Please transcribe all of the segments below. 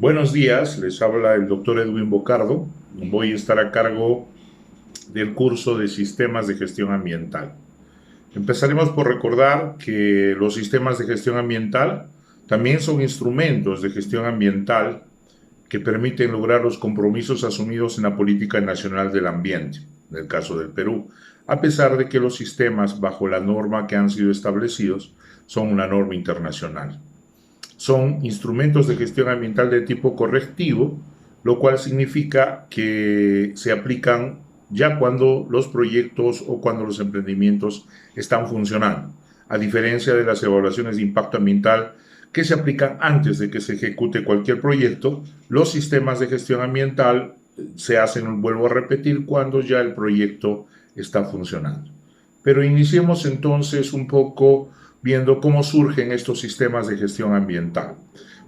Buenos días, les habla el doctor Edwin Bocardo. Voy a estar a cargo del curso de Sistemas de Gestión Ambiental. Empezaremos por recordar que los sistemas de gestión ambiental también son instrumentos de gestión ambiental que permiten lograr los compromisos asumidos en la política nacional del ambiente, en el caso del Perú, a pesar de que los sistemas bajo la norma que han sido establecidos son una norma internacional. Son instrumentos de gestión ambiental de tipo correctivo, lo cual significa que se aplican ya cuando los proyectos o cuando los emprendimientos están funcionando, a diferencia de las evaluaciones de impacto ambiental que se aplican antes de que se ejecute cualquier proyecto. Los sistemas de gestión ambiental se hacen, vuelvo a repetir, cuando ya el proyecto está funcionando. Pero iniciemos entonces un poco viendo cómo surgen estos sistemas de gestión ambiental.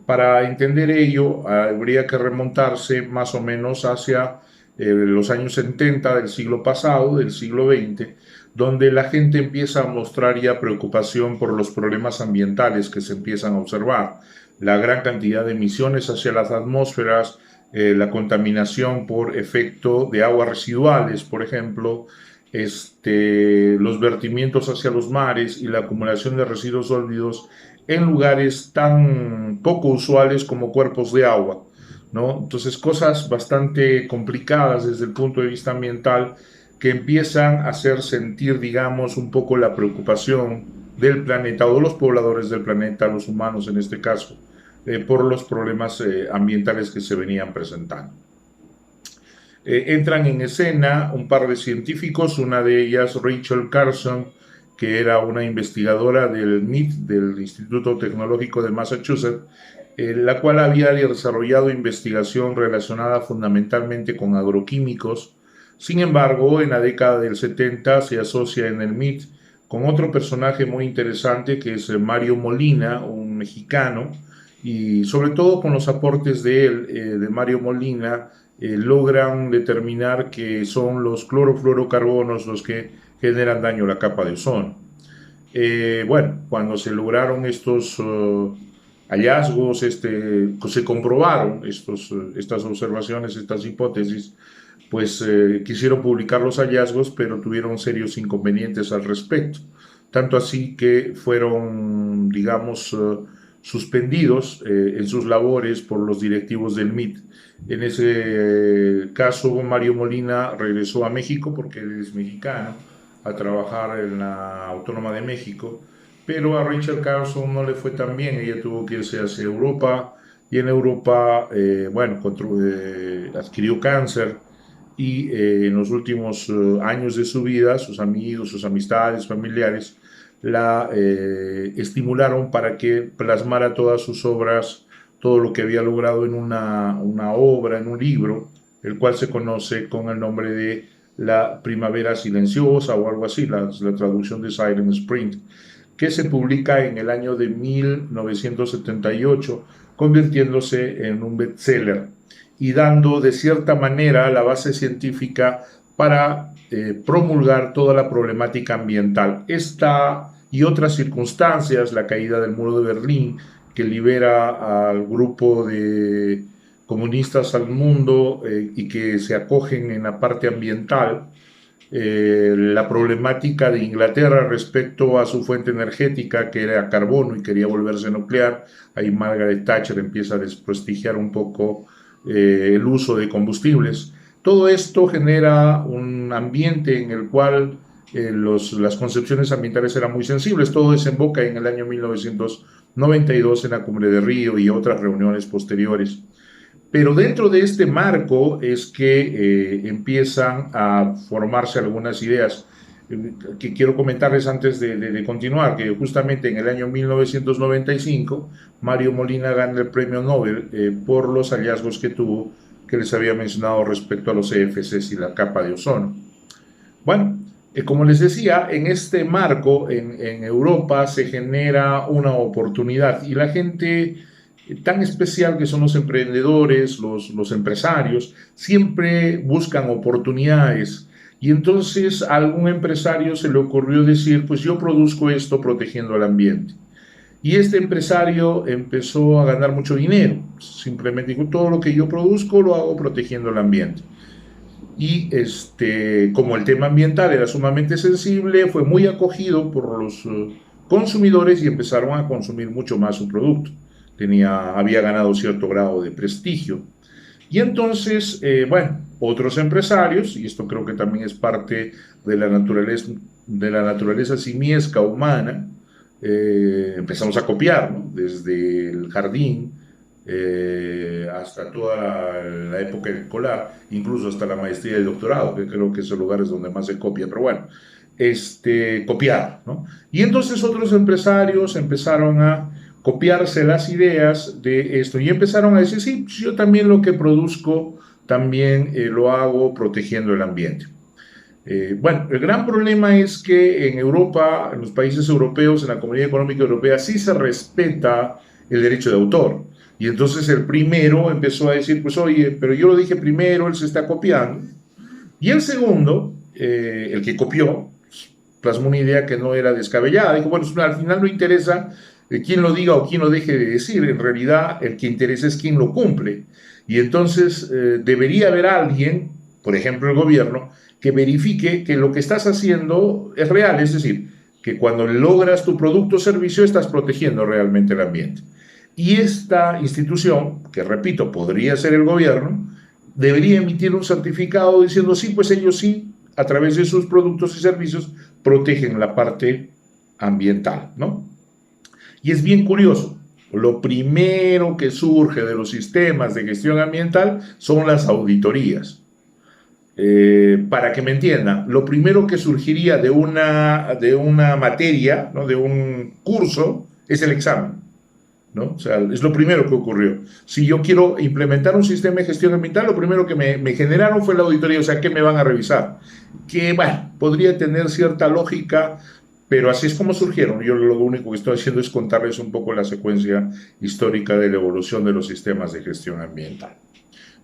Para entender ello, habría que remontarse más o menos hacia los años 70 del siglo pasado, del siglo XX, donde la gente empieza a mostrar ya preocupación por los problemas ambientales que se empiezan a observar, la gran cantidad de emisiones hacia las atmósferas, la contaminación por efecto de aguas residuales, por ejemplo, los vertimientos hacia los mares y la acumulación de residuos sólidos en lugares tan poco usuales como cuerpos de agua, ¿no? Entonces, cosas bastante complicadas desde el punto de vista ambiental que empiezan a hacer sentir, digamos, un poco la preocupación del planeta o de los pobladores del planeta, los humanos en este caso, por los problemas ambientales que se venían presentando. Entran en escena un par de científicos, una de ellas Rachel Carson, que era una investigadora del MIT, del Instituto Tecnológico de Massachusetts, la cual había desarrollado investigación relacionada fundamentalmente con agroquímicos. Sin embargo, en la década del 70 se asocia en el MIT con otro personaje muy interesante que es Mario Molina, un mexicano, y sobre todo con los aportes de él, de Mario Molina, logran determinar que son los clorofluorocarbonos los que generan daño a la capa de ozono. Bueno, cuando se lograron estos hallazgos, se comprobaron estas observaciones, estas hipótesis, pues quisieron publicar los hallazgos, pero tuvieron serios inconvenientes al respecto. Tanto así que fueron, digamos, suspendidos en sus labores por los directivos del MIT. En ese caso, Mario Molina regresó a México, porque él es mexicano, a trabajar en la Autónoma de México, pero a Rachel Carson no le fue tan bien. Ella tuvo que irse hacia Europa, y en Europa, bueno, adquirió cáncer, y en los últimos años de su vida, sus amigos, sus amistades, familiares, la estimularon para que plasmara todas sus obras, todo lo que había logrado en una obra, en un libro, el cual se conoce con el nombre de La Primavera Silenciosa o algo así, la traducción de Silent Spring, que se publica en el año de 1978, convirtiéndose en un bestseller y dando de cierta manera la base científica para promulgar toda la problemática ambiental. Esta y otras circunstancias, la caída del muro de Berlín, que libera al grupo de comunistas al mundo y que se acogen en la parte ambiental, la problemática de Inglaterra respecto a su fuente energética, que era carbono y quería volverse nuclear. Ahí Margaret Thatcher empieza a desprestigiar un poco el uso de combustibles. Todo esto genera un ambiente en el cual las concepciones ambientales eran muy sensibles. Todo desemboca en el año 1992 en la Cumbre de Río y otras reuniones posteriores. Pero dentro de este marco es que empiezan a formarse algunas ideas que quiero comentarles antes de continuar, que justamente en el año 1995 Mario Molina gana el premio Nobel por los hallazgos que tuvo, que les había mencionado respecto a los CFCs y la capa de ozono. Bueno, como les decía, en este marco en Europa se genera una oportunidad y la gente tan especial que son los emprendedores, los empresarios, siempre buscan oportunidades. Y entonces a algún empresario se le ocurrió decir, pues yo produzco esto protegiendo al ambiente. Y este empresario empezó a ganar mucho dinero. Simplemente dijo, todo lo que yo produzco lo hago protegiendo el ambiente. Y como el tema ambiental era sumamente sensible, fue muy acogido por los consumidores y empezaron a consumir mucho más su producto. Había ganado cierto grado de prestigio. Y entonces, bueno, otros empresarios, y esto creo que también es parte de la naturaleza simiesca humana, empezamos a copiar, ¿no? Desde el jardín hasta toda la época escolar, incluso hasta la maestría y el doctorado, que creo que son lugares donde más se copia, pero bueno, copiar, ¿no? Y entonces otros empresarios empezaron a copiarse las ideas de esto y empezaron a decir, sí, yo también lo que produzco, también lo hago protegiendo el ambiente. Bueno, el gran problema es que en Europa, en los países europeos, en la Comunidad Económica Europea, sí se respeta el derecho de autor. Y entonces el primero empezó a decir, pues oye, pero yo lo dije primero, él se está copiando. Y el segundo, el que copió, plasmó una idea que no era descabellada. Dijo, bueno, al final no interesa quién lo diga o quién lo deje de decir. En realidad, el que interesa es quién lo cumple. Y entonces debería haber alguien, por ejemplo el gobierno, que verifique que lo que estás haciendo es real. Es decir, que cuando logras tu producto o servicio estás protegiendo realmente el ambiente. Y esta institución, que repito, podría ser el gobierno, debería emitir un certificado diciendo, sí, pues ellos sí, a través de sus productos y servicios, protegen la parte ambiental, ¿no? Y es bien curioso, lo primero que surge de los sistemas de gestión ambiental son las auditorías. Para que me entiendan, lo primero que surgiría de una materia, ¿no? De un curso, es el examen, ¿no? O sea, es lo primero que ocurrió. Si yo quiero implementar un sistema de gestión ambiental, lo primero que me generaron fue la auditoría, o sea, ¿qué me van a revisar? Que, bueno, podría tener cierta lógica, pero así es como surgieron. Yo lo único que estoy haciendo es contarles un poco la secuencia histórica de la evolución de los sistemas de gestión ambiental.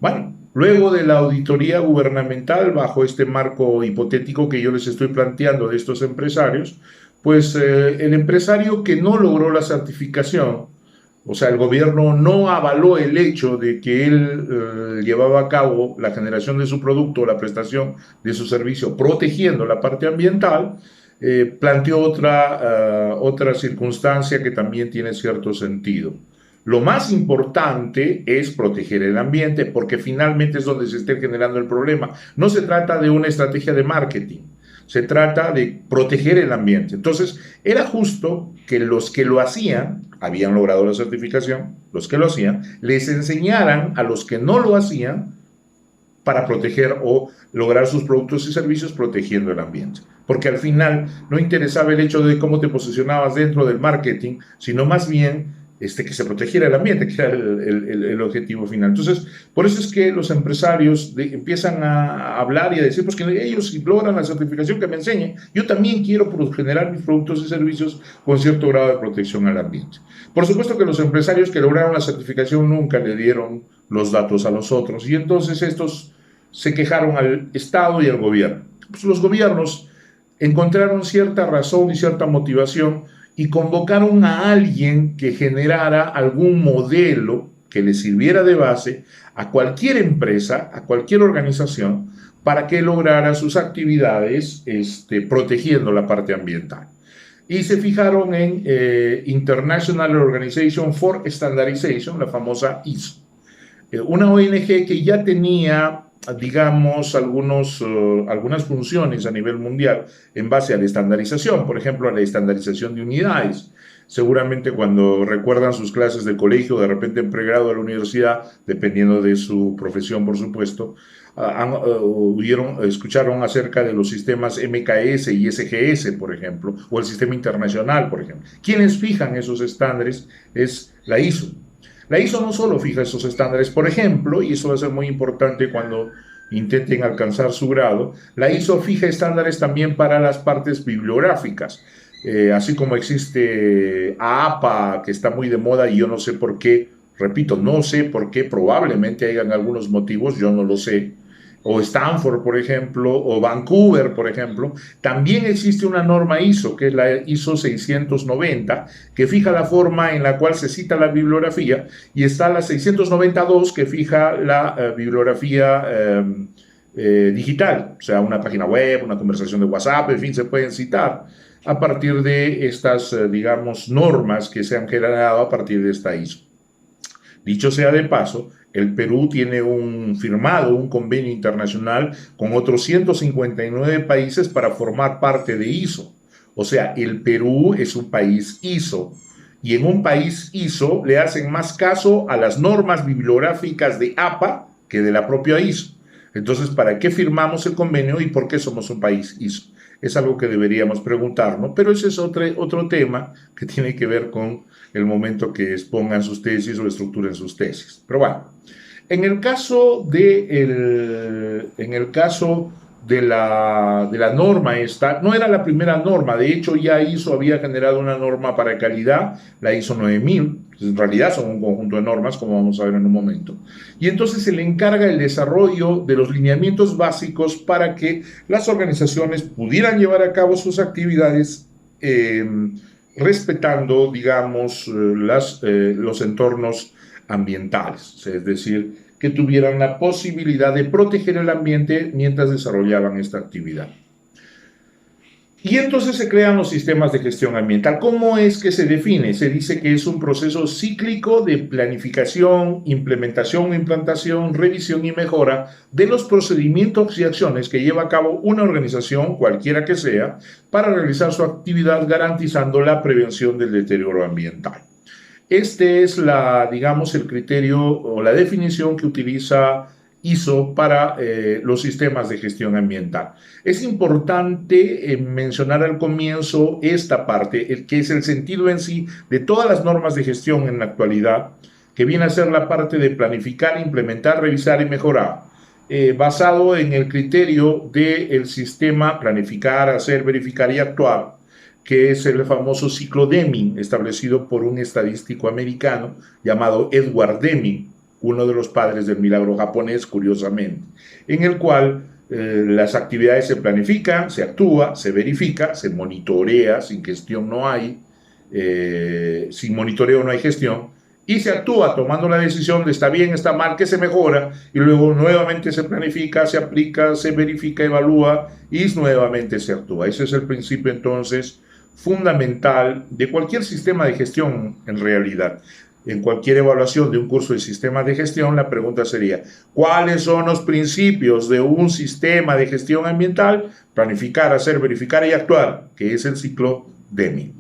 Bueno, luego de la auditoría gubernamental, bajo este marco hipotético que yo les estoy planteando de estos empresarios, pues el empresario que no logró la certificación, o sea, el gobierno no avaló el hecho de que él llevaba a cabo la generación de su producto, la prestación de su servicio, protegiendo la parte ambiental, planteó otra circunstancia que también tiene cierto sentido. Lo más importante es proteger el ambiente porque finalmente es donde se esté generando el problema. No se trata de una estrategia de marketing, se trata de proteger el ambiente. Entonces, era justo que los que lo hacían, habían logrado la certificación, los que lo hacían, les enseñaran a los que no lo hacían para proteger o lograr sus productos y servicios protegiendo el ambiente. Porque al final no interesaba el hecho de cómo te posicionabas dentro del marketing, sino más bien que se protegiera el ambiente, que era el objetivo final. Entonces, por eso es que los empresarios empiezan a hablar y a decir, pues que ellos si logran la certificación que me enseñen, yo también quiero generar mis productos y servicios con cierto grado de protección al ambiente. Por supuesto que los empresarios que lograron la certificación nunca le dieron los datos a los otros y entonces estos se quejaron al Estado y al gobierno. Pues los gobiernos encontraron cierta razón y cierta motivación y convocaron a alguien que generara algún modelo que le sirviera de base a cualquier empresa, a cualquier organización, para que lograra sus actividades protegiendo la parte ambiental. Y se fijaron en International Organization for Standardization, la famosa ISO. Una ONG que ya tenía, digamos, algunas funciones a nivel mundial en base a la estandarización, por ejemplo, a la estandarización de unidades. Seguramente cuando recuerdan sus clases de colegio, de repente en pregrado de la universidad, dependiendo de su profesión, por supuesto, escucharon acerca de los sistemas MKS y SGS, por ejemplo, o el sistema internacional, por ejemplo. Quienes fijan esos estándares es la ISO. La ISO no solo fija esos estándares, por ejemplo, y eso va a ser muy importante cuando intenten alcanzar su grado, la ISO fija estándares también para las partes bibliográficas, así como existe AAPA, que está muy de moda y yo no sé por qué, repito, no sé por qué, probablemente hayan algunos motivos, yo no lo sé, o Stanford, por ejemplo, o Vancouver, por ejemplo, también existe una norma ISO, que es la ISO 690, que fija la forma en la cual se cita la bibliografía, y está la 692, que fija la bibliografía digital, o sea, una página web, una conversación de WhatsApp, en fin, se pueden citar a partir de estas, digamos, normas que se han generado a partir de esta ISO. Dicho sea de paso, el Perú tiene firmado un convenio internacional con otros 159 países para formar parte de ISO. O sea, el Perú es un país ISO. Y en un país ISO le hacen más caso a las normas bibliográficas de APA que de la propia ISO. Entonces, ¿para qué firmamos el convenio y por qué somos un país ISO? Es algo que deberíamos preguntarnos, pero ese es otro tema que tiene que ver con el momento que expongan sus tesis o estructuren sus tesis. Pero bueno, en el caso de la norma esta, no era la primera norma, de hecho ya ISO había generado una norma para calidad, la ISO 9000, en realidad son un conjunto de normas, como vamos a ver en un momento, y entonces se le encarga el desarrollo de los lineamientos básicos para que las organizaciones pudieran llevar a cabo sus actividades respetando, digamos, los entornos ambientales, es decir, que tuvieran la posibilidad de proteger el ambiente mientras desarrollaban esta actividad. Y entonces se crean los sistemas de gestión ambiental. ¿Cómo es que se define? Se dice que es un proceso cíclico de planificación, implementación, implantación, revisión y mejora de los procedimientos y acciones que lleva a cabo una organización, cualquiera que sea, para realizar su actividad garantizando la prevención del deterioro ambiental. Este es digamos, el criterio o la definición que utiliza ISO para los sistemas de gestión ambiental. Es importante mencionar al comienzo esta parte, que es el sentido en sí de todas las normas de gestión en la actualidad, que viene a ser la parte de planificar, implementar, revisar y mejorar, basado en el criterio del sistema planificar, hacer, verificar y actuar, que es el famoso ciclo Deming, establecido por un estadístico americano llamado Edward Deming, uno de los padres del milagro japonés, curiosamente, en el cual las actividades se planifican, se actúa, se verifica, se monitorea, sin gestión no hay, sin monitoreo no hay gestión, y se actúa tomando la decisión de está bien, está mal, que se mejora, y luego nuevamente se planifica, se aplica, se verifica, evalúa, y nuevamente se actúa. Ese es el principio entonces fundamental de cualquier sistema de gestión en realidad. En cualquier evaluación de un curso de sistema de gestión, la pregunta sería, ¿cuáles son los principios de un sistema de gestión ambiental? Planificar, hacer, verificar y actuar, que es el ciclo Deming.